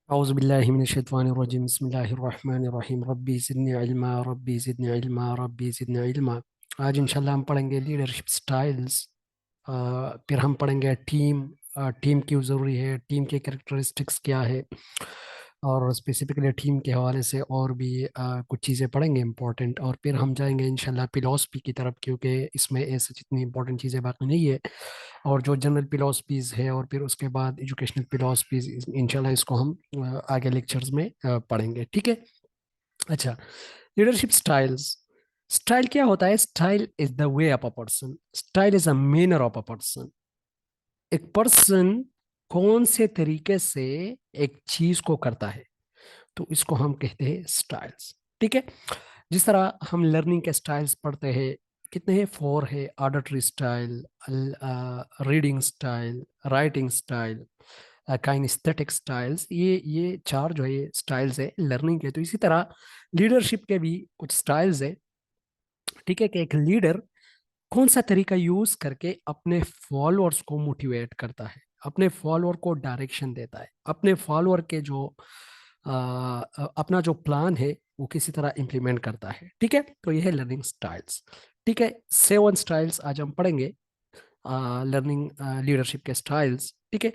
औज़ुबिल्लाहिमिनश्शैतानिर्रजीम बिस्मिल्लाहिर्रहमानिर्रहीम रब्बी ज़िदनी इल्मा रब्बी ज़िदनी इल्मा रब्बी ज़िदनी इल्मा। आज इंशाल्लाह हम पढ़ेंगे लीडरशिप स्टाइल्स। फिर हम पढ़ेंगे टीम क्यों ज़रूरी है, टीम के कैरेक्टरिस्टिक्स क्या है, और स्पेसिफिकली टीम के हवाले से और भी कुछ चीज़ें पढ़ेंगे इंपॉर्टेंट। और फिर हम जाएंगे इंशाल्लाह फिलॉसफी की तरफ, क्योंकि इसमें ऐसे जितनी इंपॉर्टेंट चीज़ें बाकी नहीं है, और जो जनरल फिलॉसफीज है, और फिर उसके बाद एजुकेशनल फिलॉसफीज इंशाल्लाह इसको हम आगे लेक्चर्स में पढ़ेंगे। ठीक है। अच्छा, लीडरशिप स्टाइल्स। स्टाइल क्या होता है? Style is the way of a person, style is a manner of a person. एक पर्सन कौन से तरीके से एक चीज को करता है, तो इसको हम कहते हैं स्टाइल्स। ठीक है। जिस तरह हम लर्निंग के स्टाइल्स पढ़ते हैं, कितने हैं? फोर है: auditory style, reading style, writing style, kinesthetic styles. ये चार जो है ये स्टाइल्स है लर्निंग के। तो इसी तरह लीडरशिप के भी कुछ स्टाइल्स है। ठीक है, कि एक लीडर कौन सा तरीका यूज करके अपने फॉलोअर्स को मोटिवेट करता है, अपने फॉलोअर को डायरेक्शन देता है, अपने फॉलोअर के जो अपना जो प्लान है वो किसी तरह इंप्लीमेंट करता है। ठीक है, तो ये है लर्निंग स्टाइल्स। ठीक है, सेवन स्टाइल्स आज हम पढ़ेंगे, लर्निंग लीडरशिप के स्टाइल्स। ठीक है।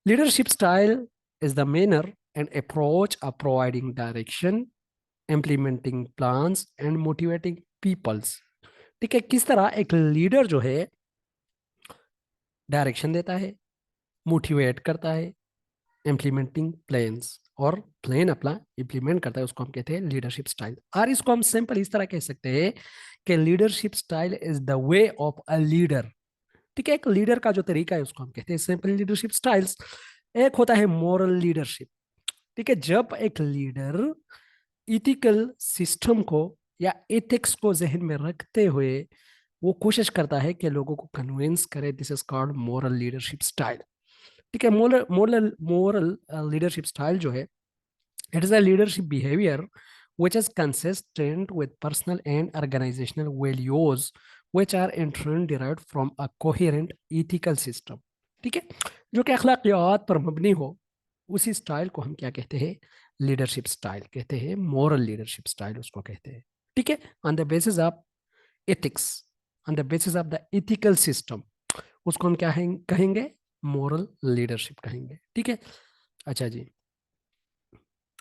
Leadership style is the manner and approach of providing direction, implementing plans and motivating peoples. ठीक है, किस तरह एक लीडर जो है डायरेक्शन देता है, मोटिवेट करता है, इम्प्लीमेंटिंग प्लान्स, और प्लान अपना इम्प्लीमेंट करता है, उसको हम कहते हैं लीडरशिप स्टाइल। और इसको हम सिंपल इस तरह कह सकते हैं कि leadership style is the way of a leader. ठीक है, एक लीडर का जो तरीका है उसको हम कहते हैं सिंपल लीडरशिप स्टाइल्स। एक होता है मॉरल लीडरशिप। ठीक है, जब एक लीडर इथिकल सिस्टम को या एथिक्स को जहन में रखते हुए वो कोशिश करता है कि लोगों को कन्विंस करे, this is called moral leadership style. ठीक है, moral moral moral leadership style जो है, it is a leadership behaviour which is consistent with personal and organizational values which are in turn derived from a coherent ethical system। ठीक है, जो कि अखलाकियात पर मबनी हो, उसी स्टाइल को हम क्या कहते हैं? लीडरशिप स्टाइल कहते हैं, मोरल लीडरशिप स्टाइल उसको कहते हैं। ठीक है, on the basis of ethics, on the basis of the ethical system, उसको हम क्या कहेंगे? मोरल लीडरशिप कहेंगे। ठीक है। अच्छा जी,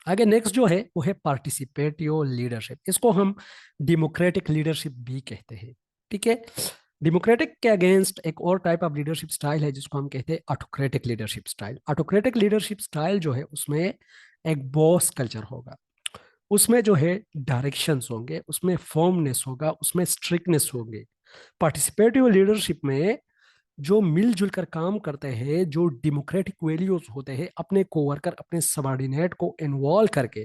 आगे नेक्स्ट जो है वो है पार्टिसिपेटिव लीडरशिप। इसको हम डेमोक्रेटिक लीडरशिप भी कहते हैं। ठीक है, डेमोक्रेटिक के अगेंस्ट एक और टाइप ऑफ लीडरशिप स्टाइल है जिसको हम कहते हैं autocratic leadership style. Autocratic leadership style जो है उसमें एक बॉस कल्चर होगा, उसमें जो है डायरेक्शंस होंगे, उसमें फर्मनेस होगा, उसमें स्ट्रिक्टनेस होंगे। पार्टिसिपेटिव लीडरशिप में जो मिलजुल कर काम करते हैं, जो डेमोक्रेटिक वैल्यूज होते हैं, अपने कोवर्कर अपने सबॉर्डिनेट को इन्वॉल्व करके,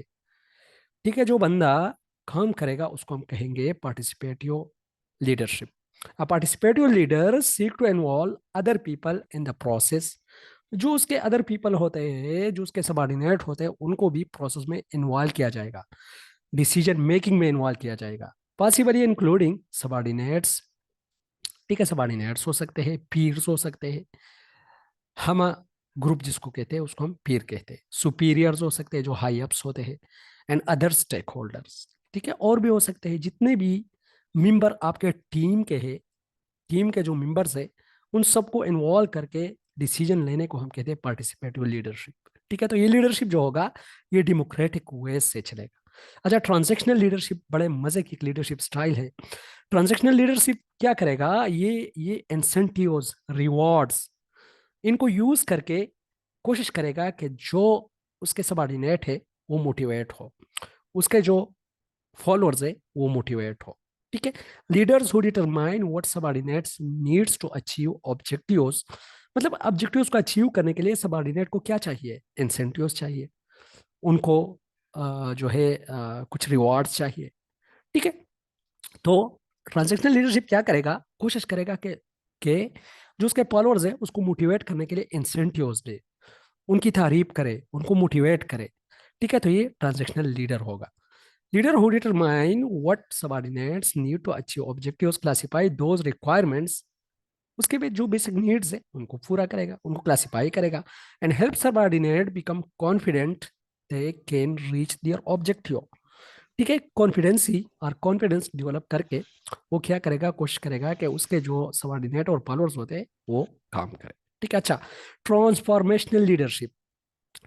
ठीक है, जो बंदा काम करेगा उसको हम कहेंगे participative leadership. A participative leader seek to involve other people in the process. जो उसके अदर पीपल होते हैं, जो उसके सबॉर्डिनेट होते हैं, उनको भी प्रोसेस में इन्वॉल्व किया जाएगा, डिसीजन मेकिंग में इन्वॉल्व किया जाएगा, पॉसिबली इंक्लूडिंग सबॉर्डिनेट्स। ठीक है, सबॉर्डिनेट्स हो सकते हैं, पीयर्स हो सकते हैं, हम ग्रुप जिसको कहते हैं उसको हम पीर कहते हैं, सुपीरियर्स हो सकते हैं जो हाई अप्स होते हैं, एंड अदर स्टेक होल्डर्स। ठीक है, और भी हो सकते हैं जितने भी मेंबर आपके टीम के हैं, टीम के जो मेंबर्स है, उन सबको इन्वॉल्व करके डिसीजन लेने को हम कहते हैं पार्टिसिपेटिव लीडरशिप। ठीक है, तो ये लीडरशिप जो होगा ये डेमोक्रेटिक वे से चलेगा। अच्छा, ट्रांजैक्शनल लीडरशिप बड़े मजे की लीडरशिप स्टाइल है। ट्रांजैक्शनल लीडरशिप क्या करेगा? ये इंसेंटिव्स, रिवॉर्ड्स, इनको यूज करके कोशिश करेगा कि जो उसके सबॉर्डिनेट है वो मोटिवेट हो, उसके जो फॉलोअर्स है वो मोटिवेट हो। ठीक है, leaders who determine what subordinates needs to achieve objectives, मतलब ऑब्जेक्टिव्स को अचीव करने के लिए सबॉर्डिनेट को क्या चाहिए? इंसेंटिव्स चाहिए, उनको जो है कुछ रिवॉर्ड्स चाहिए। ठीक है, तो ट्रांजेक्शनल लीडरशिप क्या करेगा? कोशिश करेगा कि जो उसके फॉलोअर्स है उसको मोटिवेट करने के लिए इंसेंटिव्स दे, उनकी तारीफ करे, उनको मोटिवेट करे। ठीक है, तो ये ट्रांजेक्शनल लीडर होगा। Leader who determine what subordinates need to achieve objectives, classify those requirements उसके बाद जो बेसिक नीड्स है उनको पूरा करेगा, उनको क्लासिफाई करेगा, and help subordinate become confident they can reach there objective. ठीक है, कॉन्फिडेंसी और कॉन्फिडेंस डेवलप करके वो क्या करेगा, कोशिश करेगा कि उसके जो सबऑर्डिनेट और फॉलोअर्स होते हैं वो काम करें। ठीक है, अच्छा, ट्रांसफॉर्मेशनल लीडरशिप,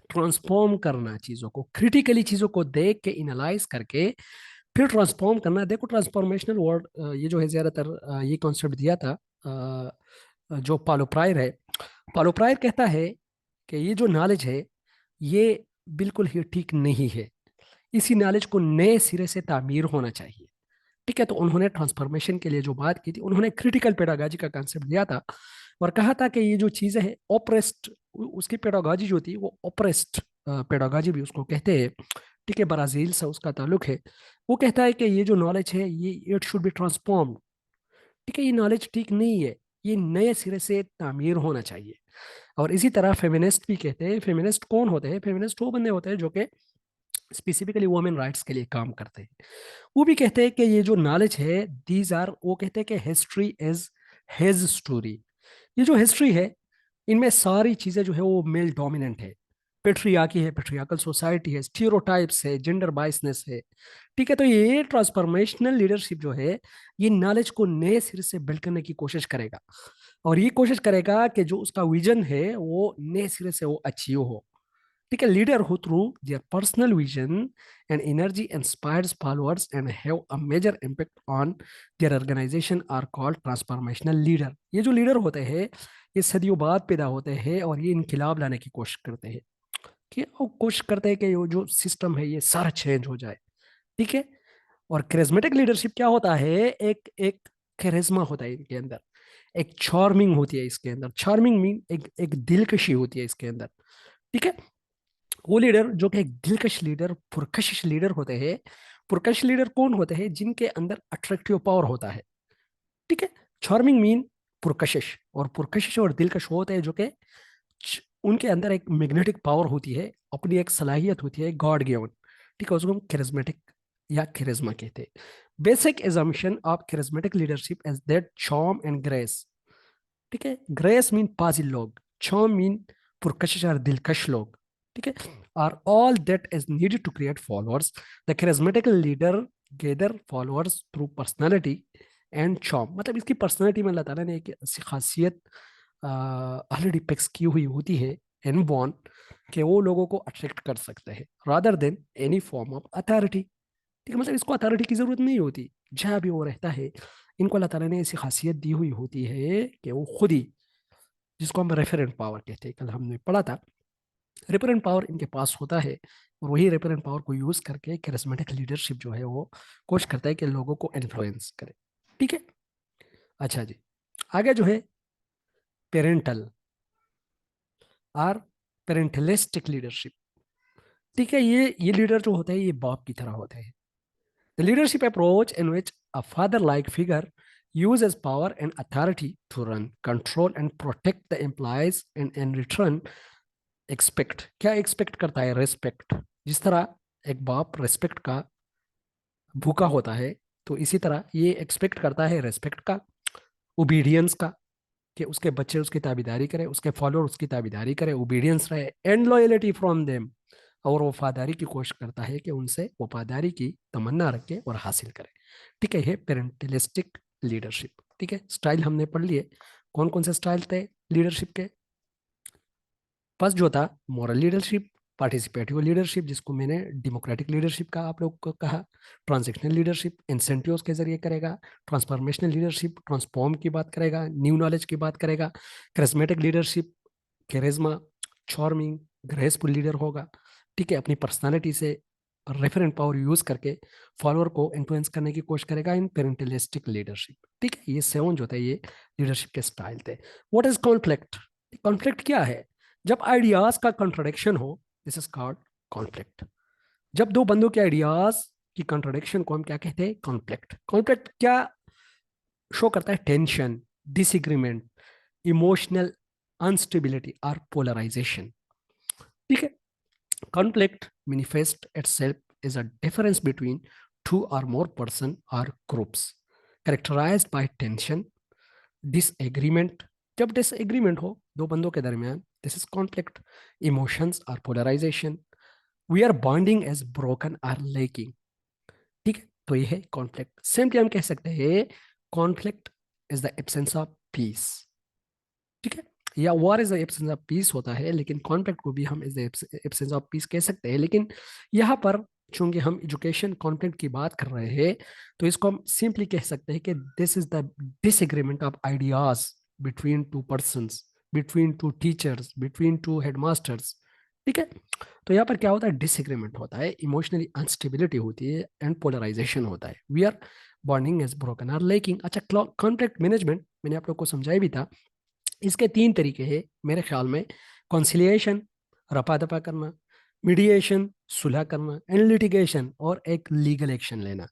ट्रांसफॉर्म करना चीजों को, क्रिटिकली चीजों को देख के इनलाइज करके फिर ट्रांसफॉर्म करना। देखो ट्रांसफॉर्मेशनल वर्ड ये जो है ज्यादातर ये कॉन्सेप्ट दिया था जो पालो प्रायर है। पालो प्रायर कहता है कि ये जो नॉलेज है ये बिल्कुल ही ठीक नहीं है, इसी नॉलेज को नए सिरे से तामीर होना चाहिए। ठीक है, तो उन्होंने ट्रांसफॉर्मेशन के लिए जो बात की थी, उन्होंने क्रिटिकल पेडागॉजी का कंसेप्ट दिया था और कहा था कि ये जो चीजें हैं ओप्रेस्ड, उसकी पेडागॉजी जो थी वो ओप्रेस्ड पेडागॉजी भी उसको कहते हैं। ठीक है, ब्राजील से उसका ताल्लुक है। वो कहता है कि ये जो नॉलेज है ये इट शुड बी ट्रांसफॉर्म। ठीक है, ये नॉलेज ठीक नहीं है, ये नए सिरे से तामीर होना चाहिए। और इसी तरह फेमिनिस्ट भी कहते हैं, फेमिनिस्ट कौन होते हैं, फेमिनिस्ट वो बंदे होते हैं जो कि स्पेसिफिकली वुमेन राइट्स के लिए काम करते हैं। वो भी कहते हैं कि ये जो नॉलेज है दीज आर, वो कहते हैं कि हिस्ट्री इज हिज स्टोरी। ये जो हिस्ट्री है इनमें सारी चीजें जो है वो मेल डोमिनेंट है, पेट्रियार्की है, पेट्रियार्कल सोसाइटी है, स्टीरियोटाइप्स है, जेंडर बाइसनेस है। ठीक है, तो ये ट्रांसफॉर्मेशनल लीडरशिप जो है ये नॉलेज को नए सिरे से बिल्ड करने की कोशिश करेगा और ये कोशिश करेगा कि जो उसका विजन है वो नए सिरे से वो अचीव हो। ठीक है, leader who through their personal vision and energy inspires followers and have a major impact on their organization are called transformational leader. ये जो लीडर होते हैं ये सदियों बाद पैदा होते हैं और ये इनकलाब लाने की कोशिश करते हैं, कि वो कोशिश करते हैं कि ये जो सिस्टम है ये सारा चेंज हो जाए। ठीक है, और करिज्मेटिक लीडरशिप क्या होता है, एक एक करिश्मा होता है इनके अंदर, एक चार्मिंग होती है इसके अंदर, चार्मिंग मीन एक एक दिलकशी होती है इसके अंदर। ठीक है, वो लीडर जो कि एक दिलकश लीडर, पुरकशिश लीडर होते हैं। पुरकशिश लीडर कौन होते हैं, जिनके अंदर अट्रैक्टिव पावर होता है। ठीक है, चार्मिंग मीन पुरकशिश, और पुरकशिश और दिलकश होते हैं जो कि उनके अंदर एक मैग्नेटिक पावर होती है, अपनी एक सलाहियत होती है गॉड गिवन। ठीक है, उसको हम charismatic या charisma कहते हैं। Basic assumption of charismatic leadership is that charm and grace. ठीक है, ग्रेस मीन पाजिल लोग, charm मीन पुरकशिश और दिलकश लोग। ठीक है, are all that is needed to create followers. The charismatic leader gather followers through personality and charm। मतलब इसकी पर्सनालिटी में अल्लाह ताला ने एक ऐसी खासियत ऑलरेडी पिक्स की हुई होती है इनबॉर्न, कि वो लोगों को अट्रैक्ट कर सकते हैं rather than any form of authority. ठीक है, मतलब इसको अथॉरिटी की जरूरत नहीं होती, जहाँ भी वो रहता है इनको अल्लाह ताला ने ऐसी खासियत दी हुई होती है कि वो खुद ही, जिसको हम रेफरेंट पावर कहते हैं, कल हमने पढ़ा था, रेफरेंट पावर इनके पास होता है और वही रेफरेंट पावर को यूज करके कैरिस्मेटिक लीडरशिप जो है वो कोशिश करता है कि लोगों को इन्फ्लुएंस करे। ठीक है, अच्छा जी, आगे जो है पेरेंटल और पेरेंटलिस्टिक लीडरशिप। ठीक है, ये लीडर जो होते हैं ये बाप की तरह होते हैं। The leadership approach in which a father like figure uses power and authority to run, control and protect the employees and in return expect, क्या एक्सपेक्ट करता है, रेस्पेक्ट। जिस तरह एक बाप रेस्पेक्ट का भूखा होता है, तो इसी तरह ये एक्सपेक्ट करता है रेस्पेक्ट का, ओबीडियंस का, कि उसके बच्चे उसकी ताबीदारी करें, उसके फॉलोअर उसकी ताबीदारी करें, ओबीडियंस रहे, एंड लॉयलिटी फ्रॉम देम, और वफादारी की कोशिश करता है कि उनसे वफादारी की तमन्ना रखे और हासिल करे। ठीक है, ये पेरेंटलिस्टिक लीडरशिप। ठीक है, स्टाइल हमने पढ़ लिए, कौन कौन से स्टाइल थे लीडरशिप के। फर्स्ट जो था मॉरल लीडरशिप, पार्टिसिपेटिव लीडरशिप जिसको मैंने डेमोक्रेटिक लीडरशिप का आप लोग को कहा, ट्रांजेक्शनल लीडरशिप इंसेंटिव्स के जरिए करेगा, ट्रांसफॉर्मेशनल लीडरशिप ट्रांसफॉर्म की बात करेगा, न्यू नॉलेज की बात करेगा, charismatic leadership charisma, charming, graceful leader होगा। ठीक है, अपनी पर्सनालिटी से रेफरेंट पावर यूज करके फॉलोअर को इन्फ्लुएंस करने की कोशिश करेगा इन पेरेंटलिस्टिक लीडरशिप। ठीक है, ये सेवन जो थे ये लीडरशिप के स्टाइल थे। व्हाट इज कॉन्फ्लिक्ट, कॉन्फ्लिक्ट क्या है, जब आइडियाज का कंट्रोडिक्शन हो, दिस इज कॉल्ड कॉन्फ्लिक्ट। जब दो बंदों के आइडियाज की कंट्रोडिक्शन को हम क्या कहते हैं, कॉन्फ्लिक्ट। कॉन्फ्लिक्ट क्या शो करता है, टेंशन, डिसएग्रीमेंट, इमोशनल अनस्टेबिलिटी और पोलराइजेशन। ठीक है, conflict manifests itself as a difference between two or more person or groups characterized by tension, disagreement, जब डिसएग्रीमेंट हो दो बंदों के दरमियान, this is conflict. Emotions or polarization. We are bonding as broken or leaking. ठीक है, तो ये है कॉन्फ्लिक्ट. सिंपली हम कह सकते हैं conflict is the absence of peace. ठीक है, या war is the absence of peace होता है, लेकिन कॉन्फ्लिक्ट को भी हम is the absence of peace कह सकते हैं. लेकिन यहाँ पर चूंकि हम एजुकेशन कॉन्फ्लिक्ट की बात कर रहे हैं, तो इसको हम सिंपली कह सकते हैं कि this is the disagreement of ideas between two persons, between two teachers, between two headmasters. ठीक है, तो यहाँ पर क्या होता है, डिसएग्रीमेंट होता है, इमोशनली अनस्टेबिलिटी होती है एंड पोलराइजेशन होता है. We are bonding as broken or leaking. अच्छा, कॉन्फ्लिक्ट मैनेजमेंट मैंने आप लोग को समझाया भी था. इसके तीन तरीके हैं मेरे ख्याल में: कॉन्सिलिएशन, रपा दपा करना; मीडिएशन, सुलह करना; एंड लिटिगेशन, और एक लीगल एक्शन लेना.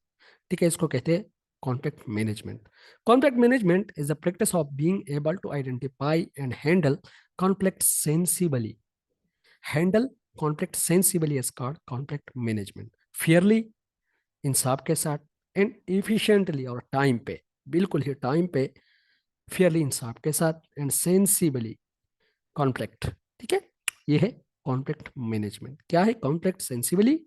ठीक है, इसको कहते हैं conflict management. Conflict management is the practice of being able to identify and handle conflict sensibly. Handle conflict sensibly is called conflict management. Fairly, इंसाफ के साथ, एंड इफिशिएंटली, और टाइम पे, बिल्कुल ही टाइम पे, फेयरली, इंसाफ के साथ, एंड सेंसिबली कॉन्फ्लिक्ट. ठीक है, ये है कॉन्फ्लिक्ट मैनेजमेंट. क्या है conflict sensibly?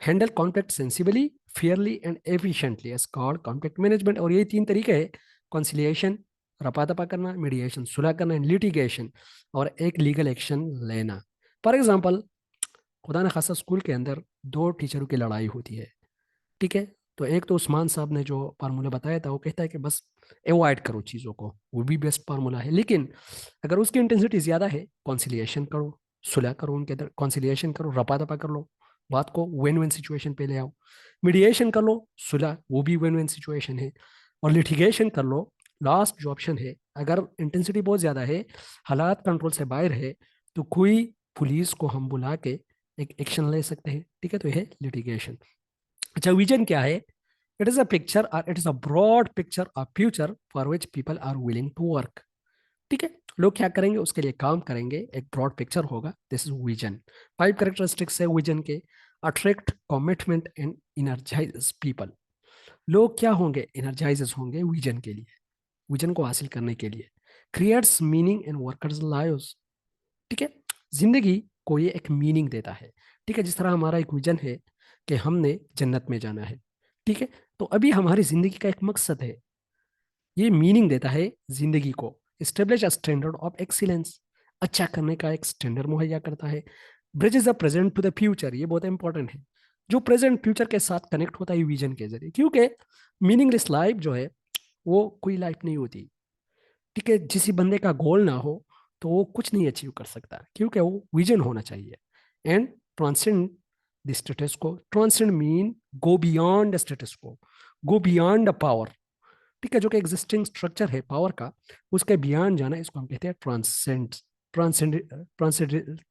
Handle conflict sensibly, fairly and efficiently as called conflict management. और ये तीन तरीके हैं: कॉन्सिलिएशन, रपा दपा करना; मीडिएशन, सुलह करना; एंड लिटिगेशन, और एक लीगल एक्शन लेना. फॉर एग्जाम्पल, खुदा न खासा स्कूल के अंदर दो टीचरों की लड़ाई होती है. ठीक है, तो एक तो उस्मान साहब ने जो फार्मूला बताया था, वो कहता है कि बस अवॉइड करो चीज़ों को, वो भी बेस्ट फार्मूला है. लेकिन अगर उसकी इंटेंसिटी ज़्यादा है, कॉन्सिलिएशन करो, सुलह करो, उनके अंदर कॉन्सिलिएशन करो, रपा दपा कर लो, बात को विन विन सिचुएशन पे ले आओ. मीडिएशन कर लो, सुलह, वो भी विन विन सिचुएशन है. और लिटिगेशन कर लो, लास्ट जो ऑप्शन है. अगर इंटेंसिटी बहुत ज़्यादा है, हालात कंट्रोल से बाहर है, तो कोई पुलिस को हम बुला के एक एक्शन ले सकते हैं. ठीक है, तो यह है लिटिगेशन. अच्छा, विजन क्या है? इट इज अ पिक्चर, और it is a broad picture of future for which people are willing to work. ठीक है, लोग क्या करेंगे, उसके लिए काम करेंगे, एक ब्रॉड पिक्चर होगा. This is vision. 5 कैरेक्टरिस्टिक्स है विजन के: attract, commitment, and energise people. लोग क्या होंगे, इनर्जाइज होंगे विजन के लिए, विजन को हासिल करने के लिए. Creates meaning in workers lives. ठीक है, जिंदगी को ये एक मीनिंग देता है. ठीक है, जिस तरह हमारा एक विजन है कि हमने जन्नत में जाना है. ठीक है, तो अभी हमारी जिंदगी का एक मकसद है, ये मीनिंग देता है जिंदगी को. Establish a standard of excellence, अच्छा करने का एक स्टैंडर्ड मुहैया करता है. Bridges the present to the future, ये बहुत इंपॉर्टेंट है. जो प्रेजेंट फ्यूचर के साथ कनेक्ट होता है विजन के जरिए, क्योंकि मीनिंगलेस लाइफ जो है वो कोई लाइफ नहीं होती. ठीक है, जिस बंदे का गोल ना हो तो वो कुछ नहीं अचीव कर सकता, क्योंकि वो विजन होना चाहिए. एंड ट्रांसेंड द स्टेटस को. Transcend mean go beyond the status को, गो बियॉन्ड द पावर. ठीक है, जो कि एग्जिस्टिंग स्ट्रक्चर है पावर का, उसके बियॉन्ड जाना, इसको हम कहते हैं ट्रांसेंड. ट्रांसेंड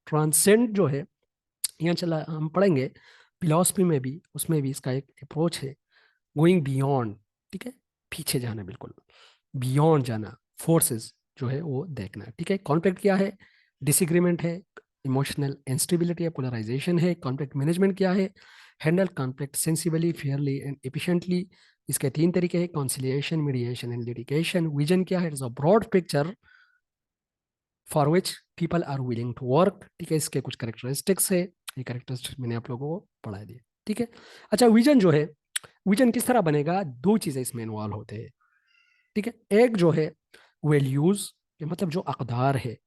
ट्रांसेंड जो है, यहाँ चला हम पढ़ेंगे फिलॉसफी में भी, उसमें भी इसका एक अप्रोच है, गोइंग बियॉन्ड. ठीक है, पीछे जाना, बिल्कुल बियॉन्ड जाना, फोर्सेस जो है वो देखना. ठीक है, कॉन्फ्लिक्ट क्या है? डिसएग्रीमेंट है, इमोशनल इंस्टेबिलिटी है, पोलराइजेशन है. कॉन्फ्लिक्ट मैनेजमेंट क्या है? Handle conflict sensibly, fairly and efficiently. इसके तीन तरीके हैं: conciliation, mediation, and litigation. Vision क्या है? It is a broad picture for which people are willing to work. ठीक है, इसके कुछ करेक्टरिस्टिक्स है, ये करेक्टरिस्टिक्स मैंने आप लोगों को पढ़ा दिए. ठीक है, अच्छा, विजन जो है, विजन किस तरह बनेगा? दो चीजें इसमें इन्वॉल्व होते हैं. ठीक है, एक जो है वैल्यूज के, मतलब जो अकदार है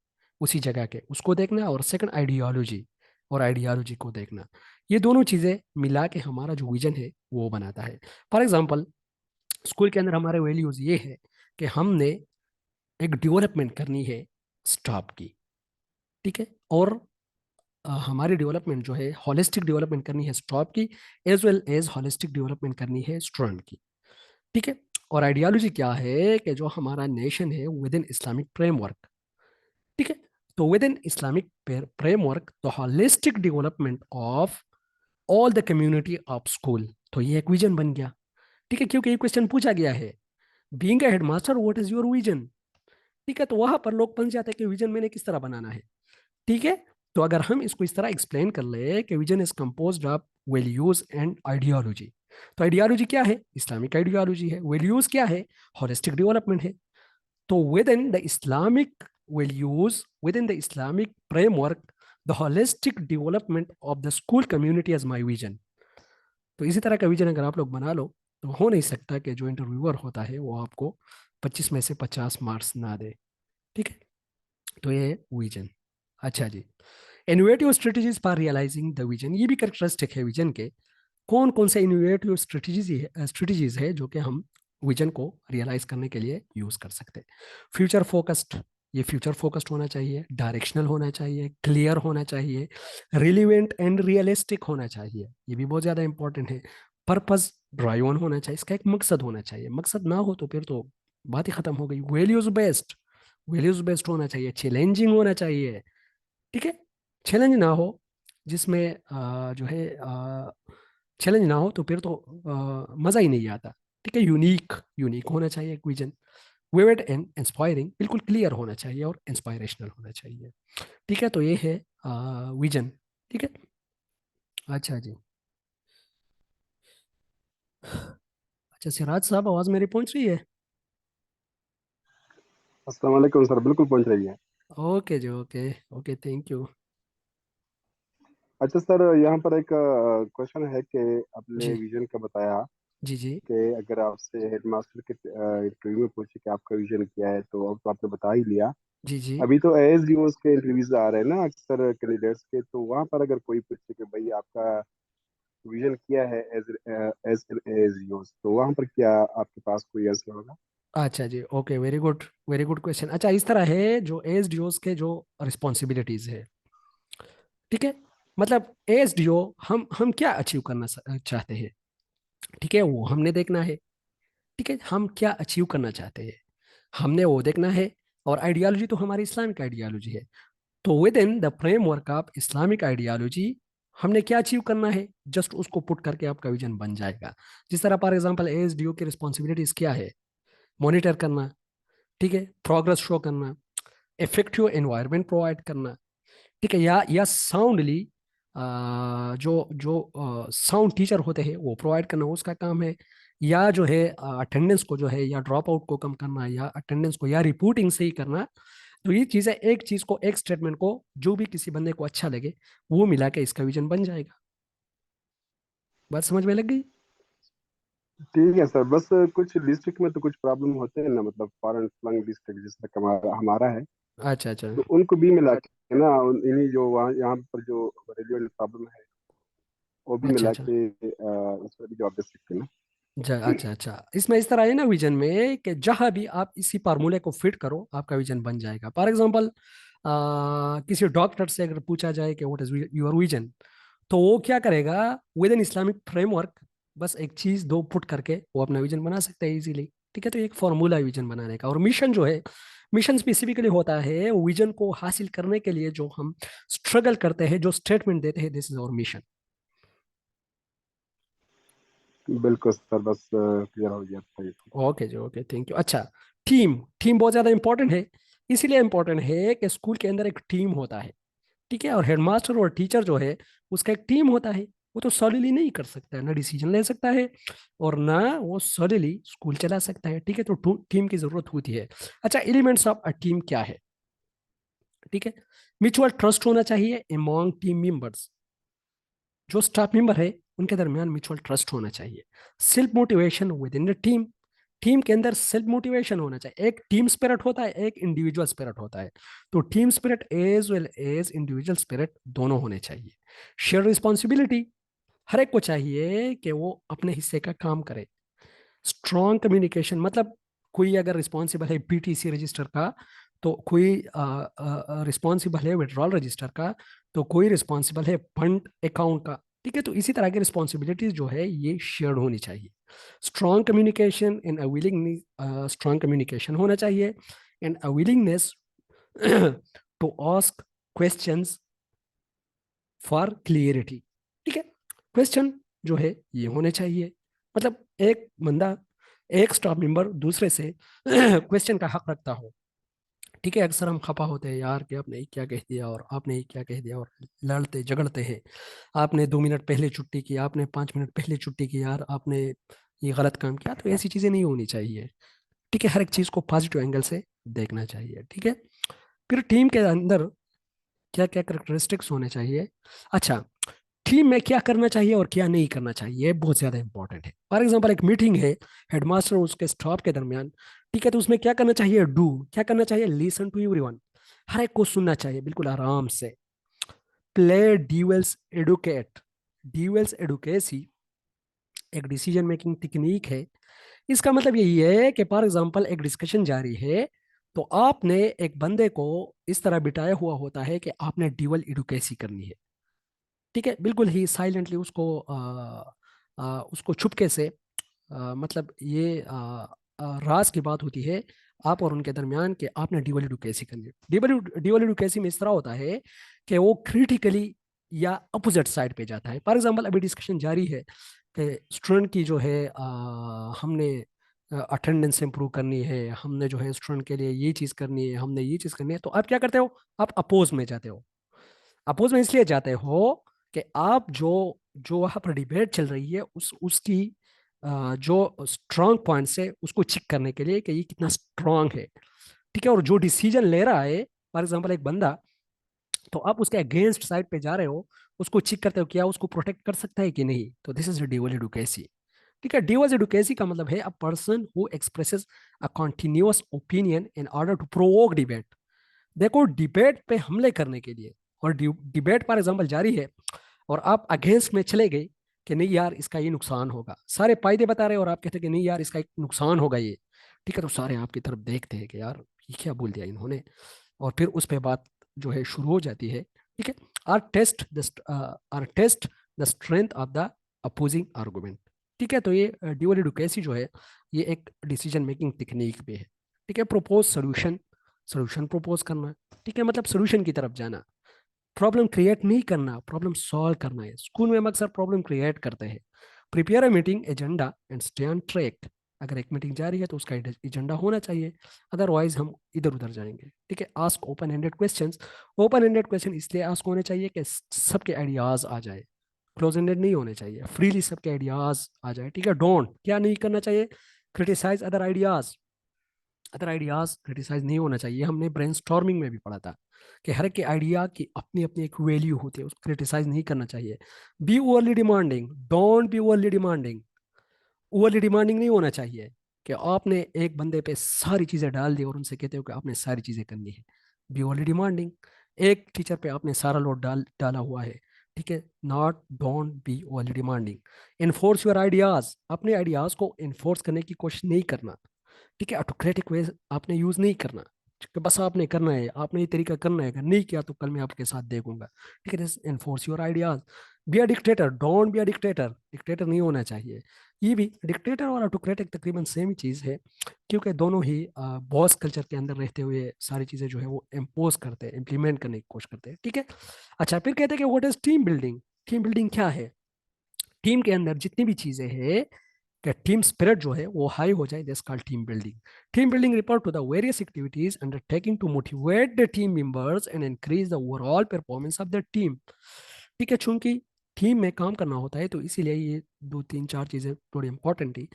उसी जगह के, उसको देखना. और सेकंड आइडियोलॉजी, और आइडियोलॉजी को देखना. ये दोनों चीजें मिला के हमारा जो विजन है वो बनाता है. फॉर एग्जांपल, स्कूल के अंदर हमारे वैल्यूज ये है कि हमने एक डेवलपमेंट करनी है स्टाफ की. ठीक है, और हमारी डेवलपमेंट जो है, होलिस्टिक डेवलपमेंट करनी है स्टाफ की, as well as holistic development करनी है स्टूडेंट की. ठीक है, और आइडियोलॉजी क्या है कि जो हमारा नेशन है विद इन इस्लामिक फ्रेमवर्क. ठीक है, तो with in Islamic framework the holistic development of all the community of school. तो ये एक विजन बन गया. ठीक है, क्योंकि ये क्वेश्चन पूछा गया है, being a headmaster what is your vision. ठीक है, तो वहां पर लोग बन जाते हैं कि विजन मैंने किस तरह बनाना है. ठीक है, तो अगर हम इसको इस तरह एक्सप्लेन कर ले कि vision is composed of values and ideology, तो आइडियोलॉजी क्या है? इस्लामिक आइडियोलॉजी है। वैल्यूज क्या है? हॉलिस्टिक डेवलपमेंट है। तो within the Islamic values, within the Islamic framework, the holistic development of the school community as my vision. तो इसी तरह का विजन अगर आप लोग बना लो, तो हो नहीं सकता कि जो इंटरव्यूअर होता है वो आपको 25 में से 50 मार्क्स ना दे। ठीक है, तो ये विजन। अच्छा जी, innovative strategies for realising the vision, ये भी कैरेक्टरिस्टिक है विजन के। कौन कौन से इनोवेटिव स्ट्रेटजीज है जो कि हम विजन को रियलाइज करने के लिए यूज कर सकते हैं? फ्यूचर फोकस्ड, ये फ्यूचर फोकस्ड होना चाहिए, डायरेक्शनल होना चाहिए, क्लियर होना चाहिए, रिलीवेंट एंड रियलिस्टिक होना चाहिए, ये भी बहुत ज्यादा इंपॉर्टेंट है। पर्पस ड्राइव ऑन होना चाहिए, इसका एक मकसद होना चाहिए, मकसद ना हो तो फिर तो बात ही खत्म हो गई। वैल्यूज बेस्ड, वैल्यूज बेस्ड होना चाहिए, चैलेंजिंग होना चाहिए। ठीक है, चैलेंज ना हो, जिसमें जो है चैलेंज ना हो तो फिर तो मज़ा ही नहीं आता। ठीक है, यूनिक, यूनिक होना चाहिए एक विजन। विविड एंड इंस्पायरिंग, बिल्कुल क्लियर होना चाहिए और इंस्पायरेशनल होना चाहिए। ठीक है, तो ये है विजन। ठीक है, अच्छा जी। अच्छा सिराज साहब, आवाज़ मेरी पहुंच रही है? अस्सलाम वालेकुम सर, बिल्कुल पहुंच रही है। ओके जी, ओके। Okay, thank you. अच्छा सर, यहाँ पर एक क्वेश्चन है कि आपने जी विजन का बताया जी जी कि अगर आपसे हेडमास्टर के इंटरव्यू में पूछे कि आपका विजन क्या है, तो अब तो आपने बता ही लिया। जी जी। अभी तो एएसडीओस के इंटरव्यूज आ रहे हैं ना अक्सर कैंडिडेट्स के, तो वहाँ पर अगर कोई पूछे कि भाई आपका विजन क्या है एज एज एएसडीओस, तो वहाँ पर क्या आपके पास कोई आंसर होगा? अच्छा जी, okay, very good, very good question. अच्छा, इस तरह है, जो एस डी ओज के जो रिस्पॉन्सिबिलिटीज है, ठीक है, मतलब एस डी ओ, हम क्या अचीव करना चाहते हैं, ठीक है, वो हमने देखना है। ठीक है, हम क्या अचीव करना चाहते हैं, हमने वो देखना है। और आइडियोलॉजी तो हमारी इस्लामिक आइडियोलॉजी है। तो within the framework of Islamic ideology, हमने क्या अचीव करना है, जस्ट उसको पुट करके आपका विजन बन जाएगा। जिस तरह for example S D O की रिस्पॉन्सिबिलिटीज क्या है? मॉनिटर करना, ठीक है, प्रोग्रेस शो करना, इफेक्टिव एनवायरनमेंट प्रोवाइड करना, ठीक है, या साउंडली जो जो साउंड टीचर होते हैं वो प्रोवाइड करना उसका काम है। या जो है अटेंडेंस को जो है, या ड्रॉप आउट को कम करना, या अटेंडेंस को या रिपोर्टिंग सही करना। तो ये चीज़ें, एक चीज़ को, एक स्टेटमेंट को जो भी किसी बंदे को अच्छा लगे वो मिला के इसका विजन बन जाएगा। बात समझ में लग गई? ठीक है सर, बस कुछ डिस्ट्रिक्ट में तो कुछ प्रॉब्लम होते हैं ना, मतलब फॉरेन फ्लंग डिस्ट्रिक्ट जिस तरह का हमारा हमारा है, अच्छा अच्छा। तो उनको भी मिला के ना इन्हीं जो वहाँ यहाँ पर जो रेलिवेंट प्रॉब्लम है वो भी अच्छा मिला अच्छा। के उस पर भी जवाब दे सकते हैं ना। अच्छा अच्छा, इसमें इस तरह है ना विजन में, कि जहां भी आप इसी फार्मूले को फिट करो आपका विजन बन जाएगा। फॉर एग्जांपल, किसी डॉक्टर से अगर पूछा जाए कि व्हाट इज योर विजन, तो वो क्या करेगा? विद इन इस्लामिक फ्रेमवर्क, बस एक चीज दो पुट करके वो अपना विजन बना सकता है इजीली। ठीक है, तो एक फॉर्मूला है विजन बनाने का। और मिशन जो है, मिशन स्पेसिफिकली होता है विजन को हासिल करने के लिए जो हम स्ट्रगल करते हैं, जो स्टेटमेंट देते हैं, दिस इज आवर मिशन। बिल्कुल सर, बस क्लियर हो गया था ये। ओके जी, ओके, थैंक यू। अच्छा, टीम, टीम बहुत ज्यादा इंपॉर्टेंट है। इसीलिए इंपॉर्टेंट है कि स्कूल के अंदर एक टीम होता है। ठीक है, और हेडमास्टर और टीचर जो है उसका एक टीम होता है। वो तो सॉलिडली नहीं कर सकता है, ना डिसीजन ले सकता है और ना वो सॉलिडली स्कूल चला सकता है। ठीक है, तो टीम की जरूरत होती है। अच्छा, एलिमेंट्स ऑफ अ टीम क्या है? ठीक है, म्यूचुअल ट्रस्ट होना चाहिए अमॉन्ग टीम मेंबर्स, जो स्टाफ मेंबर है उनके दरमियान म्यूचुअल ट्रस्ट होना चाहिए। Self motivation with in the team, team के अंदर सेल्फ मोटिवेशन होना चाहिए। एक टीम स्पिरिट होता है, एक इंडिविजुअल स्पिरिट होता है। तो team spirit as well as individual spirit दोनों होने चाहिए। शेयर रिस्पॉन्सिबिलिटी, हर एक को चाहिए कि वो अपने हिस्से का काम करे। स्ट्रॉन्ग कम्युनिकेशन, मतलब कोई अगर रिस्पॉन्सिबल है पीटीसी रजिस्टर का, तो कोई रिस्पॉन्सिबल है विड्रॉल रजिस्टर का, तो कोई रिस्पॉन्सिबल है फंड अकाउंट का। ठीक है, तो इसी तरह की रिस्पॉन्सिबिलिटीज जो है ये शेयर्ड होनी चाहिए। Strong communication and a willing, strong communication होना चाहिए and a willingness to ask questions for clarity. ठीक है, क्वेश्चन जो है ये होने चाहिए, मतलब एक बंदा, एक स्टाफ मेंबर दूसरे से क्वेश्चन का हक रखता हो। ठीक है, अक्सर हम खपा होते हैं यार कि आपने ये क्या कह दिया और आपने ये क्या कह दिया, और लड़ते झगड़ते हैं। आपने 2 मिनट पहले छुट्टी की, आपने 5 मिनट पहले छुट्टी की, यार आपने ये गलत काम किया। तो ऐसी चीजें नहीं होनी चाहिए। ठीक है, हर एक चीज को पॉजिटिव एंगल से देखना चाहिए। ठीक है, फिर टीम के अंदर क्या क्या करेक्टरिस्टिक्स होने चाहिए। अच्छा, टीम में क्या करना चाहिए और क्या नहीं करना चाहिए, ये बहुत ज्यादा इंपॉर्टेंट है। फॉर एग्जांपल एक मीटिंग है हेडमास्टर और उसके स्टाफ के दरमियान। ठीक है, तो उसमें क्या करना चाहिए, डू क्या करना चाहिए, लिसन टू एवरीवन, हर एक को सुनना चाहिए बिल्कुल आराम से। प्ले ड्यूअल्स एडुकेट, ड्यूअल्स एडुकेसी एक डिसीजन मेकिंग टेक्निक है। इसका मतलब यही है कि फॉर एग्जांपल एक डिस्कशन जारी है, तो आपने एक बंदे को इस तरह बिठाया हुआ होता है कि आपने ड्यूअल एडुकेसी करनी है। ठीक है, बिल्कुल ही साइलेंटली उसको उसको छुपके से मतलब ये राज की बात होती है आप और उनके दरमियान कि आपने ड्यूअल एडुकेसी करनी है। ड्यूअल एडुकेसी में इस तरह होता है कि वो क्रिटिकली या अपोजिट साइड पे जाता है। फॉर एग्जांपल अभी डिस्कशन जारी है कि स्टूडेंट की जो है हमने अटेंडेंस इंप्रूव करनी है, हमने जो है स्टूडेंट के लिए ये चीज़ करनी है, हमने ये चीज़ करनी है। तो आप क्या करते हो, आप अपोज में जाते हो। अपोज में इसलिए जाते हो कि आप जो जो वहां पर डिबेट चल रही है उसकी जो स्ट्रांग पॉइंट्स है उसको चेक करने के लिए कि ये कितना स्ट्रांग है। ठीक है, और जो डिसीजन ले रहा है फॉर एग्जांपल एक बंदा, तो आप उसके अगेंस्ट साइड पे जा रहे हो, उसको चेक करते हो क्या उसको प्रोटेक्ट कर सकता है कि नहीं। तो दिस इज ड्यूअल एडुकेसी। ठीक है, ड्यूअल एडुकेसी का मतलब है a person who expresses a continuous opinion in order to provoke debate. देखो, डिबेट पे हमले करने के लिए, और डिबेट फॉर एग्जांपल जारी है और आप अगेंस्ट में चले गए कि नहीं यार इसका ये नुकसान होगा, सारे फायदे बता रहे हैं और आप कहते हैं कि नहीं यार इसका एक नुकसान होगा ये। ठीक है, तो सारे आपकी तरफ देखते हैं कि यार ये क्या बोल दिया इन्होंने, और फिर उस पे बात जो है शुरू हो जाती है। ठीक है, or test the strength of the opposing argument. ठीक है, तो ये ड्यूअल एडुकेसी जो है ये एक डिसीजन मेकिंग टेक्निक भी है। ठीक है, प्रोपोज सोल्यूशन, सोल्यूशन प्रोपोज करना। ठीक है, मतलब सोल्यूशन की तरफ जाना, प्रॉब्लम क्रिएट नहीं करना, प्रॉब्लम सॉल्व करना है। स्कूल में हम अक्सर प्रॉब्लम क्रिएट करते हैं। Prepare a meeting agenda and stay on track. अगर एक मीटिंग जा रही है तो उसका एजेंडा होना चाहिए, अदरवाइज हम इधर उधर जाएंगे। ठीक है, ask open ended questions. Open ended question इसलिए आस्क होने चाहिए कि सबके आइडियाज आ जाए, क्लोज एंडेड नहीं होने चाहिए, फ्रीली सबके आइडियाज आ जाए। ठीक है, डोंट क्या नहीं करना चाहिए, criticize other ideas. Other ideas criticize नहीं होना चाहिए। हमने ब्रेनस्टॉर्मिंग में भी पढ़ा था कि हर एक के आइडिया की अपनी अपनी एक वैल्यू होती है, उसको क्रिटिसाइज नहीं करना चाहिए। Be overly demanding, don't be overly demanding. Overly demanding नहीं होना चाहिए कि आपने एक बंदे पे सारी चीजें डाल दी और उनसे कहते हो कि आपने सारी चीजें करनी है। बी ओवरली डिमांडिंग, एक टीचर पे आपने सारा लोड डाला हुआ है। ठीक है, not don't be overly demanding. Enforce your ideas, अपने आइडियाज को इन्फोर्स करने की कोशिश नहीं करना। ठीक है, ऑटोक्रेटिक वे आपने यूज नहीं करना कि बस आपने करना है, आपने ये तरीका करना है, अगर नहीं किया तो कल मैं आपके साथ देखूंगा। ठीक है, enforce your ideas. Be a dictator, don't be a dictator, dictator नहीं होना चाहिए। ये भी डिक्टेटर और ऑटोक्रेटिक तकरीबन सेम ही चीज है, क्योंकि दोनों ही बॉस कल्चर के अंदर रहते हुए सारी चीजें जो है वो इम्पोज करते हैं, इम्प्लीमेंट करने की कोशिश करते हैं। ठीक है, अच्छा फिर कहते हैं कि what is team building. Team building क्या है, टीम के अंदर जितनी भी चीजें हैं कि टीम स्पिरिट जो है वो हाई हो जाए, this called team building. Team building refer to the various activities undertaking to motivate the team members and increase the overall performance of the team. ठीक है, चूंकि टीम में काम करना होता है तो इसीलिए ये दो तीन चार चीजें थोड़ी इंपॉर्टेंट थी,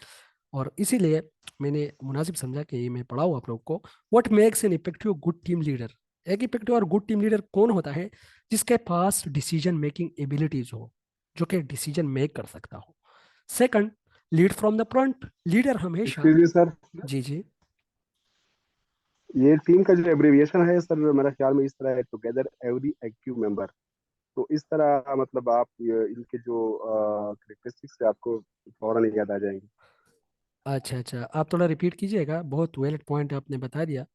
और इसीलिए मैंने मुनासिब समझा कि ये मैं पढ़ाऊँ आप लोग को। What makes an effective good team leader. एक इफेक्टिव और गुड टीम लीडर कौन होता है, जिसके पास डिसीजन मेकिंग एबिलिटीज हो, जो कि डिसीजन मेक कर सकता हो। Second, lead from the front, leader हमेशा। एक्सक्यूज मी सर, जी जी। ये टीम का जो एब्रिविएशन है सर, मेरा ख्याल में इस तरह है, टुगेदर एवरी एक्टिव मेंबर। तो इस तरह मतलब आप इनके जो करेक्टरिस्टिक्स है आपको फौरन याद आ जाएंगे। अच्छा अच्छा, आप थोड़ा रिपीट कीजिएगा, बहुत वैलिड पॉइंट आपने बता दिया।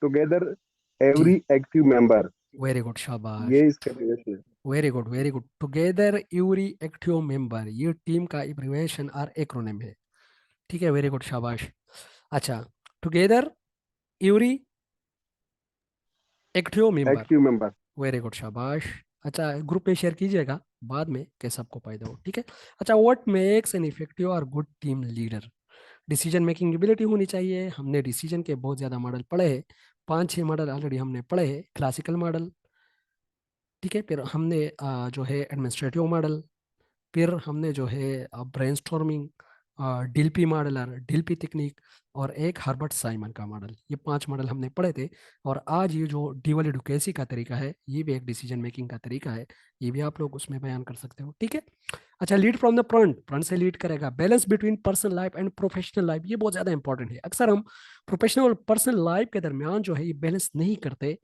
टुगेदर जी, every active member, very good, शाबाश। ये इसका एब्रिविएशन है। Very good very good, together every active member, ये टीम का एब्रिविएशन और एक्रोनिम है। ठीक है, वेरी गुड, शाबाश। अच्छा, together every active member, active member. Very good, शाबाश। अच्छा, ग्रुप में शेयर कीजिएगा बाद में कि सबको फायदा हो। ठीक है, अच्छा, व्हाट मेक्स एन इफेक्टिव और good team leader. Decision making ability होनी चाहिए। हमने डिसीजन के बहुत ज़्यादा मॉडल पढ़े हैं, 5-6 मॉडल ऑलरेडी हमने पढ़े हैं। क्लासिकल मॉडल, ठीक है, फिर हमने जो है एडमिनिस्ट्रेटिव मॉडल, फिर हमने जो है ब्रेनस्टॉर्मिंग, डिल्पी मॉडल और डिल्पी टेक्निक, और एक हर्बर्ट साइमन का मॉडल, ये 5 मॉडल हमने पढ़े थे। और आज ये जो डीवल एडुकेसी का तरीका है, ये भी एक डिसीजन मेकिंग का तरीका है, ये भी आप लोग उसमें बयान कर सकते हो, ठीक है। अच्छा, lead from the front, front से लीड करेगा। Balance between personal life and professional life, ये बहुत ज्यादा इंपॉर्टेंट है। अक्सर हम प्रोफेशनल और पर्सनल लाइफ के दरमियान जो है ये बैलेंस नहीं करते,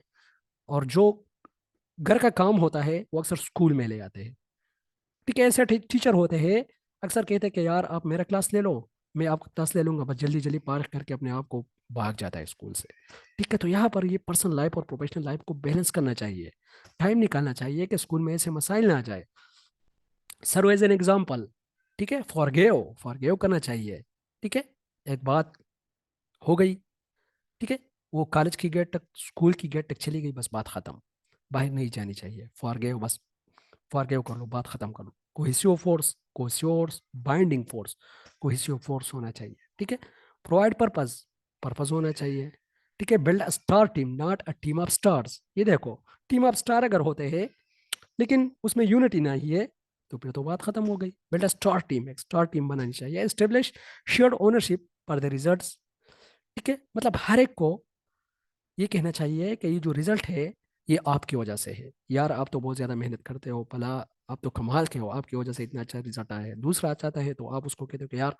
और जो घर का काम होता है वो अक्सर स्कूल में ले आते हैं। ठीक है, ऐसे टीचर होते हैं, अक्सर कहते हैं कि यार आप मेरा क्लास ले लो, मैं आपका क्लास ले लूंगा, बस जल्दी जल्दी पार करके अपने आप को भाग जाता है स्कूल से। ठीक है, तो यहाँ पर ये पर्सनल लाइफ और प्रोफेशनल लाइफ को बैलेंस करना चाहिए, टाइम निकालना चाहिए कि स्कूल में ऐसे मसाइल ना आ जाए। सर्व एज एन एग्जाम्पल, ठीक है, फॉरगिव फॉरगिव करना चाहिए। ठीक है, एक बात हो गई, ठीक है, वो कॉलेज की गेट तक, स्कूल की गेट तक चली गई, बस बात खत्म, बाहर नहीं जानी चाहिए, फॉरगिव, बस फॉरगिव कर लो, बात खत्म कर लो। Cohesive force binding force, cohesive force होना चाहिए। ठीक है, प्रोवाइड पर्पस, पर्पस होना चाहिए। ठीक है, build a star team not a team of stars, ये देखो, टीम ऑफ स्टार अगर होते हैं लेकिन उसमें यूनिटी नहीं है, तो फिर तो बात खत्म हो गई। बिल्ड अ स्टार टीम, एक स्टार टीम बनानी चाहिए। Establish shared ownership for the results, ठीक है, मतलब हर एक को ये कहना चाहिए कि ये जो रिजल्ट है ये आपकी वजह से है, यार आप तो बहुत ज़्यादा मेहनत करते हो, भला आप तो कमाल के हो, आपकी वजह से इतना अच्छा रिजल्ट आया है। दूसरा चाहता है तो आप उसको कहते हो कि यार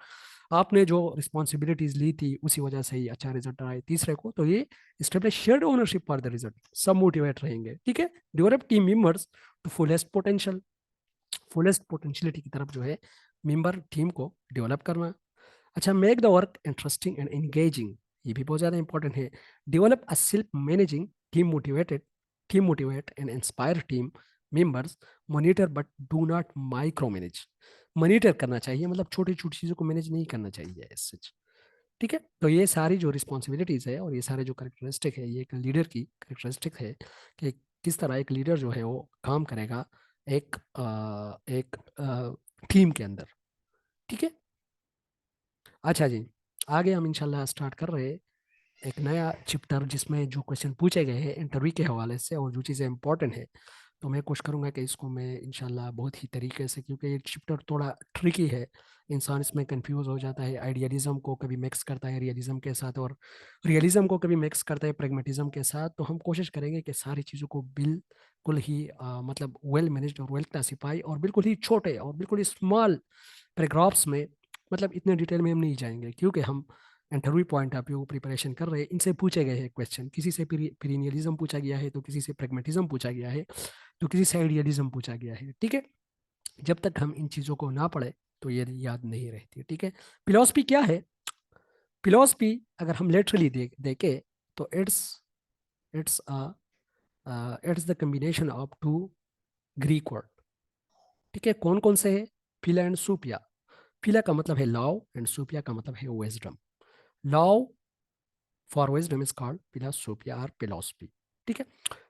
आपने जो रिस्पॉन्सिबिलिटीज ली थी उसी वजह से ही अच्छा रिजल्ट आया। तीसरे को तो ये establish shared ownership for the result, सब मोटिवेट रहेंगे। ठीक है, develop team members to fullest potential, fullest potentiality की तरफ जो है मेंबर टीम को डेवलप करना। अच्छा, make the work interesting and engaging, ये भी बहुत ज़्यादा इंपॉर्टेंट है। Develop a self managing team motivate and inspire team members, monitor but do not micro manage, monitor करना चाहिए, मतलब छोटी छोटी चीज़ों को मैनेज नहीं करना चाहिए सच। ठीक है, तो ये सारी जो रिस्पॉन्सिबिलिटीज़ है और ये सारे जो करेक्टरिस्टिक है, ये एक लीडर की करेक्टरिस्टिक है कि किस तरह एक लीडर जो है वो काम करेगा एक टीम के अंदर। ठीक है, अच्छा जी, आगे हम इंशाल्लाह स्टार्ट कर रहे हैं एक नया चैप्टर, जिसमें जो क्वेश्चन पूछे गए हैं इंटरव्यू के हवाले से और जो चीज़ें इंपॉर्टेंट है, तो मैं कोशिश करूंगा कि इसको मैं इंशाल्लाह बहुत ही तरीके से, क्योंकि ये चैप्टर थोड़ा ट्रिकी है, इंसान इसमें कंफ्यूज हो जाता है, आइडियलिज्म को कभी मिक्स करता है रियलिज्म के साथ, और रियलिज्म को कभी मिक्स करता है प्रैग्मेटिज्म के साथ। तो हम कोशिश करेंगे कि सारी चीज़ों को बिल्कुल ही मतलब वेल मैनेज्ड और वेल क्लासीफाई और बिल्कुल ही छोटे और बिल्कुल ही स्मॉल पैराग्राफ्स में, मतलब इतने डिटेल में हम नहीं जाएंगे, क्योंकि हम interview point of view preparation कर रहे हैं। इनसे पूछे गए हैं क्वेश्चन, किसी से पीरियलिज्म पूछा गया है, तो किसी से प्रेगमेटिज्म पूछा गया है, तो किसी से आइडियलिज्म पूछा गया है। ठीक है, जब तक हम इन चीज़ों को ना पढ़े तो ये याद नहीं रहती। ठीक है, फिलोसफी क्या है? फिलोसफी अगर हम लिटरली देखें तो it's it's the combination of two Greek word. ठीक है, कौन कौन से है? फिला एंड सुपिया। फिला का मतलब है लॉ एंड सुपिया का मतलब है wisdom. Love for wisdom is called philosophia और फिलोसफी। ठीक है,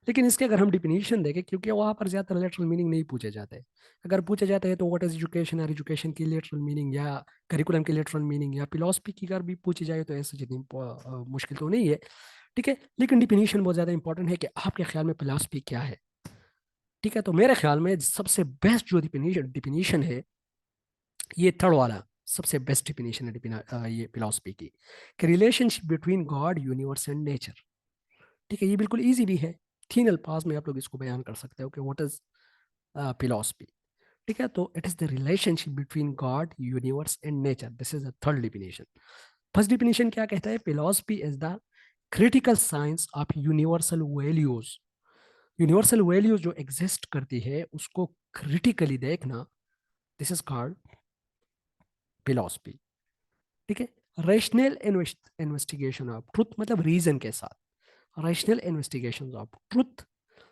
लेकिन इसके अगर हम डिफिनीशन देखें, क्योंकि वहाँ पर ज़्यादा लेटरल मीनिंग नहीं पूछे जाते, अगर पूछे जाते हैं तो व्हाट इज एजुकेशन और एजुकेशन की लेटरल मीनिंग या करिकुलम की लेटरल मीनिंग या फिलोसफी की अगर भी पूछी जाए तो ऐसे जितनी मुश्किल तो नहीं है। ठीक है, लेकिन डिफिनीशन बहुत ज़्यादा इंपॉर्टेंट है कि आपके ख्याल में फिलोसफी क्या है। ठीक है, तो मेरे ख्याल में सबसे बेस्ट जो डिफिनीशन है, ये थर्ड वाला सबसे बेस्ट डिफिनेशन है ये फिलोसफी की, कि relationship between God universe and nature. ठीक है, ये बिल्कुल इजी भी है, 3 अल्फाज में आप लोग इसको बयान कर सकते हो कि व्हाट इज फिलोसफी। ठीक है, तो it is the relationship between God universe and nature, this is the third definition. First definition क्या कहता है? Philosophy is the critical science of universal values. Universal values जो एग्जिस्ट करती है उसको क्रिटिकली देखना, दिस इज कॉल्ड फिलोसफी। ठीक है, रैशनल इन्वेस्टिगेशन ऑफ ट्रुथ, मतलब रीजन के साथ, rational investigation of truth,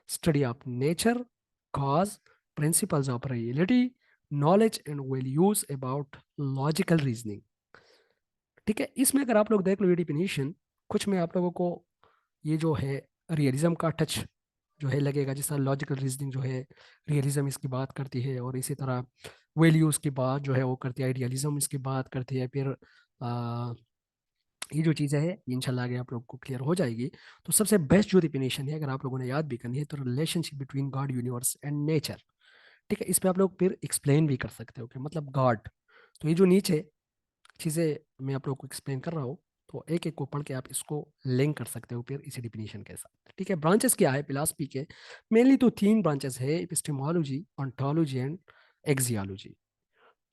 study of nature, cause, principles of reality, knowledge and values about logical reasoning. ठीक है, इसमें अगर आप लोग देख लो ये डिफिनीशन, कुछ में आप लोगों को ये जो है रियलिज्म का टच जो है लगेगा, जिस तरह लॉजिकल रीजनिंग जो है रियलिज्म इसकी बात करती है, और इसी तरह वैल्यूज की बात जो है वो करती है, आइडियलिज्म इसकी बात करती है, फिर ये जो चीज़ें है ये इंशाल्लाह आगे आप लोग को क्लियर हो जाएगी। तो सबसे बेस्ट जो डिफिनेशन है, अगर आप लोगों ने याद भी करनी है, तो relationship between God, universe and nature. ठीक है, इस पे आप लोग फिर एक्सप्लेन भी कर सकते हो कि मतलब गॉड, तो ये जो नीचे चीज़ें मैं आप लोग को एक्सप्लेन कर रहा हूँ, तो एक एक को पढ़ के आप इसको लिंक कर सकते हो फिर इसी डिफिनेशन के साथ। ठीक है, ब्रांचेस क्या है फिलॉसफी के? मेनली तो तीन ब्रांचेस है, एपिस्टेमोलॉजी, ऑन्टोलॉजी एंड एक्सियोलॉजी।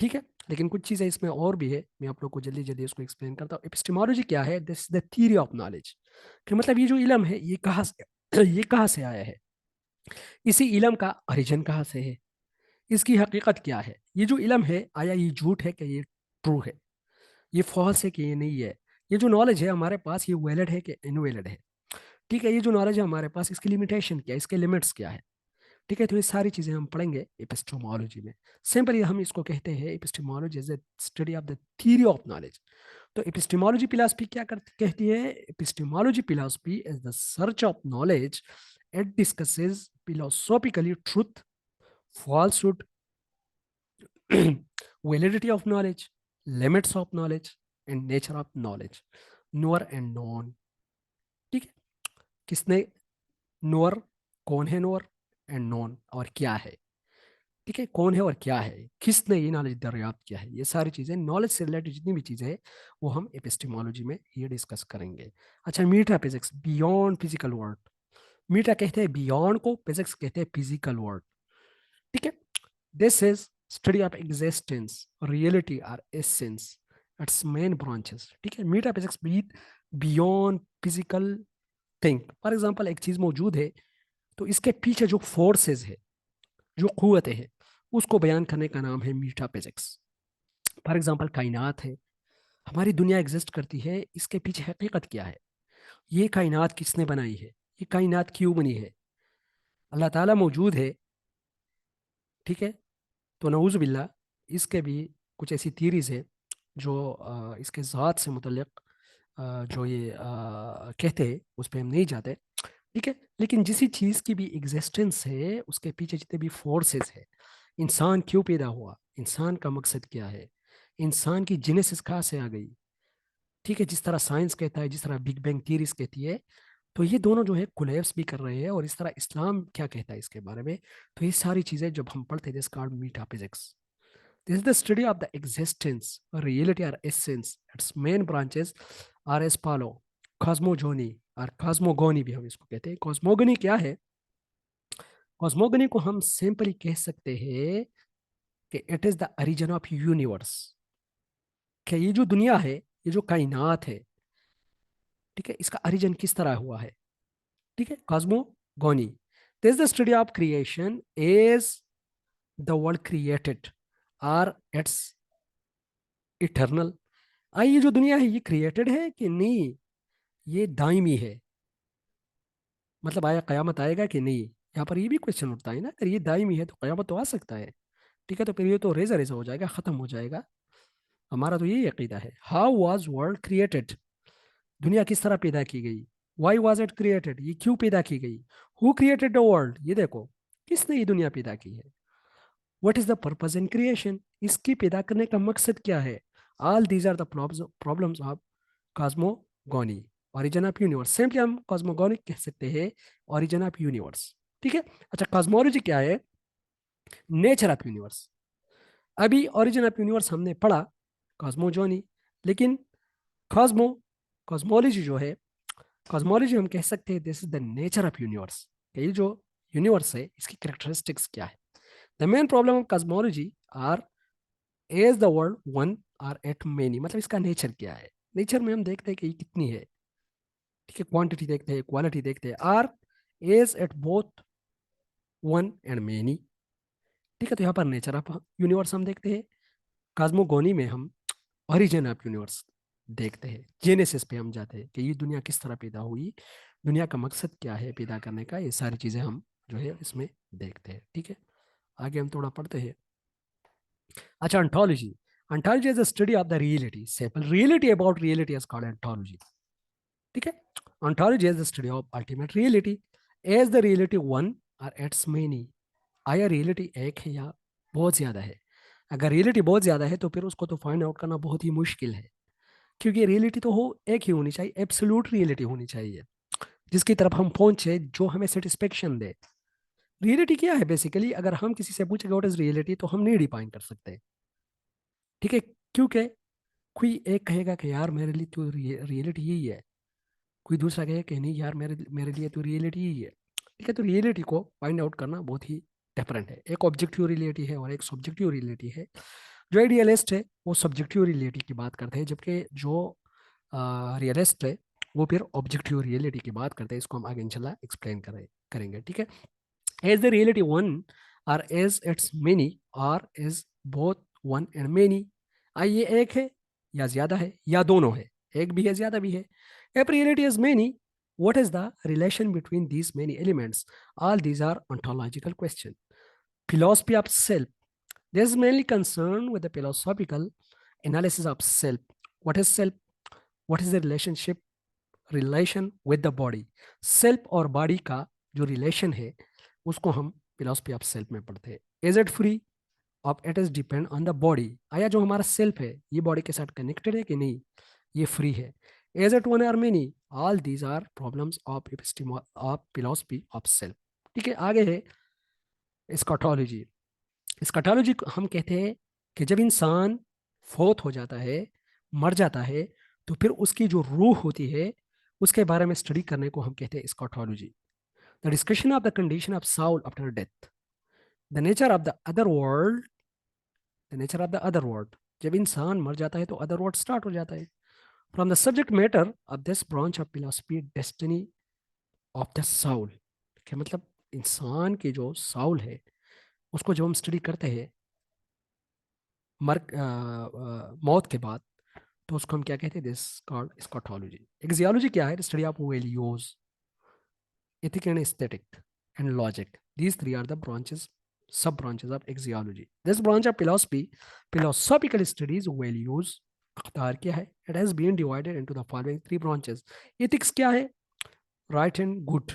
ठीक है, लेकिन कुछ चीज़ें इसमें और भी है, मैं आप लोग को जल्दी जल्दी उसको एक्सप्लेन करता हूँ। एपिस्टेमोलॉजी क्या है? This is the theory of knowledge, कि मतलब ये जो इल्म है ये कहाँ से ये कहाँ से आया है, इसी इल्म का ओरिजिन कहाँ से है, इसकी हकीकत क्या है, ये जो इल्म है आया ये झूठ है कि ये ट्रू है, ये फॉल्स है कि ये नहीं है, ये जो नॉलेज है हमारे पास ये वैलिड है कि इनवैलिड है। ठीक है, ये जो नॉलेज है हमारे पास, इसकी लिमिटेशन क्या है, इसके लिमिट्स क्या है। ठीक है, तो ये सारी चीजें हम पढ़ेंगे एपिस्टेमोलॉजी में। सिंपली हम इसको कहते हैं epistemology as a study of the theory of knowledge. तो एपिस्टेमोलॉजी फिलॉसफी क्या कहती है? Epistemology philosophy is the search of knowledge, it discusses philosophically truth, falsehood, validity of knowledge, limits of knowledge, and nature of knowledge, knower and known। ठीक है, किसने knower, कौन है knower, and non, और क्या है। ठीक है, कौन है और क्या है, किसने ये नॉलेज दरियाफ्त किया है, ये सारी चीजें नॉलेज से रिलेटेड जितनी भी चीजें हैं वो हम एपिस्टेमोलॉजी में ये डिस्कस करेंगे। अच्छा, मीटा फिजिक्स, बियॉन्ड फिजिकल वर्ल्ड। मीटा कहते हैं बियॉन्ड को, फिजिक्स कहते हैं फिजिकल वर्ल्ड। ठीक है, this is study of existence, reality और एसेंस, इट्स मेन ब्रांचेस। ठीक है, meta physics beyond physical thing. For example एक चीज मौजूद है, तो इसके पीछे जो फोर्सेस है, जो कुव्वतें हैं, उसको बयान करने का नाम है मीटाफिजिक्स। फॉर एग्जाम्पल कायनात है, हमारी दुनिया एग्जिस्ट करती है, इसके पीछे हकीकत क्या है, ये कायनात किसने बनाई है, ये कायनात क्यों बनी है, अल्लाह ताला मौजूद है। ठीक है, तो नऊज़ बिल्ला, इसके भी कुछ ऐसी थियरीज है जो इसके ज़ात से मुतल्लिक जो ये कहते हैं उस पर हम नहीं जाते। ठीक है, लेकिन जिस चीज़ की भी एग्जिस्टेंस है उसके पीछे जितने भी फोर्सेस है, इंसान क्यों पैदा हुआ, इंसान का मकसद क्या है, इंसान की जेनेसिस कहाँ से आ गई। ठीक है, जिस तरह साइंस कहता है, जिस तरह बिग बैंग थियरीज कहती है, तो ये दोनों जो है कोलैप्स भी कर रहे हैं, और इस तरह इस्लाम क्या कहता है इसके बारे में। तो ये सारी चीज़ें जब हम पढ़ते हैं, this called metaphysics. This is the study of the existence, reality और essence, its main branches are as follow, cosmogony और कॉस्मोगोनी भी हम इसको कहते हैं। कॉस्मोगोनी क्या है? कॉस्मोगनी को हम सिंपली कह सकते हैं कि it is the origin of universe, कि ये जो दुनिया है, ये जो कायनात है, ठीक है, इसका ओरिजिन किस तरह हुआ है। ठीक है, cosmogony, this the study of creation, is the world created or it's eternal. ये जो दुनिया है ये क्रिएटेड है कि नहीं, ये दायमी है, मतलब आया कयामत आएगा कि नहीं। यहाँ पर ये भी क्वेश्चन उठता है ना, अगर ये दायमी है तो कयामत तो आ सकता है। ठीक है, तो फिर ये तो रेजा रेजा हो जाएगा, खत्म हो जाएगा। हमारा तो यही अकीदा है। हाउ वॉज वर्ल्ड क्रिएटेड, दुनिया किस तरह पैदा की गई, वाई वॉज इट क्रिएटेड, ये क्यों पैदा की गई, हु क्रिएटेड द वर्ल्ड, ये देखो किसने ये दुनिया पैदा की है, what is the purpose in creation, इसकी पैदा करने का मकसद क्या है। All these are the problems of cosmogony, origin of universe. Simply हम कॉस्मोगोनी कह सकते हैं, ओरिजिन ऑफ यूनिवर्स। ठीक है, अच्छा कॉस्मोलॉजी क्या है? Nature of universe. अभी ओरिजिन ऑफ यूनिवर्स हमने पढ़ा, कॉस्मोजोनी, लेकिन कॉस्मो कॉस्मोलॉजी जो है, कॉस्मोलॉजी हम कह सकते हैं this is the nature of universe, ये जो यूनिवर्स है इसकी कैरेक्टरिस्टिक्स क्या है। The main problem of cosmology are, is the world one or at many, मतलब इसका नेचर क्या है। नेचर में हम देखते हैं कि ये कितनी है। ठीक है, क्वांटिटी देखते हैं, क्वालिटी देखते हैं। Or is at both one and many. ठीक है, तो यहाँ पर नेचर ऑफ यूनिवर्स हम देखते हैं, कॉस्मोगोनी में हम ओरिजिन ऑफ यूनिवर्स देखते हैं, जेनेसिस पे हम जाते हैं कि ये दुनिया किस तरह पैदा हुई, दुनिया का मकसद क्या है पैदा करने का, ये सारी चीज़ें हम जो है इसमें देखते हैं। ठीक है, आगे हम थोड़ा पढ़ते हैं। अच्छा, ontology, ontology is the study of the reality, simple reality about reality is called ontology. ठीक है, ontology is the study of ultimate reality, is the reality one और इट्स मेनी, आया रियलिटी एक है या बहुत ज़्यादा है। अगर रियलिटी बहुत ज़्यादा है तो फिर उसको तो फाइंड आउट करना बहुत ही मुश्किल है। क्योंकि रियलिटी तो हो एक ही होनी चाहिए, एब्सोल्यूट रियलिटी होनी चाहिए जिसकी तरफ हम पहुंचे, जो हमें सेटिस्फेक्शन दे। रियलिटी क्या है बेसिकली, अगर हम किसी से पूछेंगे व्हाट इज रियलिटी तो हम नहीं डिफाइन कर सकते, ठीक है। क्योंकि कोई एक कहेगा कि यार मेरे लिए तो रियलिटी यही है, कोई दूसरा कहेगा कि नहीं यार मेरे मेरे लिए तो रियलिटी यही है, ठीक है। तो रियलिटी को फाइंड आउट करना बहुत ही डिफरेंट है। एक ऑब्जेक्टिव रियलिटी है और एक सब्जेक्टिव रियलिटी है। जो आइडियलिस्ट है वो सब्जेक्टिव रियलिटी की बात करते हैं, जबकि जो रियलिस्ट है वो फिर ऑब्जेक्टिव रियलिटी की बात करते हैं। इसको हम आगे इंशाल्लाह एक्सप्लेन करेंगे, ठीक है। Is the reality one, or is its many, or is both one and many? ये एक है या ज्यादा है या दोनों है, एक भी है ज्यादा भी है। If reality is many, what is the relation between these many elements? All these are ontological questions. Philosophy of self. This is mainly concerned with the philosophical analysis of self. What is self? What is the relation with the body? Self और body का जो relation है उसको हम philosophy of self में पढ़ते हैं। Is it free of it is depend on the body? आया जो हमारा सेल्फ है ये बॉडी के साथ कनेक्टेड है कि नहीं, ये फ्री है? Is it one or many? All these are problems of of philosophy of self, ठीक है। आगे है स्कॉटोलॉजी। स्कॉटोलॉजी हम कहते हैं कि जब इंसान फोत हो जाता है, मर जाता है, तो फिर उसकी जो रूह होती है उसके बारे में स्टडी करने को हम कहते हैं eschatology. The discussion of the condition of soul after death, the nature of the other world, the nature of the other world. जब इंसान मर जाता है तो अदर वर्ल्ड स्टार्ट हो जाता है। From the subject matter of this branch of philosophy, destiny of the Saul, क्या मतलब इंसान की जो साउल है उसको जब हम स्टडी करते हैं मौत के बाद, तो उसको हम क्या कहते हैं? This called स्कॉटोलॉजी। एक्सियोलॉजी क्या है? Study of values, ethic and aesthetic, and logic. These three are the branches, sub branches of axiology. This branch of philosophy, philosophical studies values, अख्तार क्या है? It has been divided into the following three branches. Ethics क्या है? Right and good.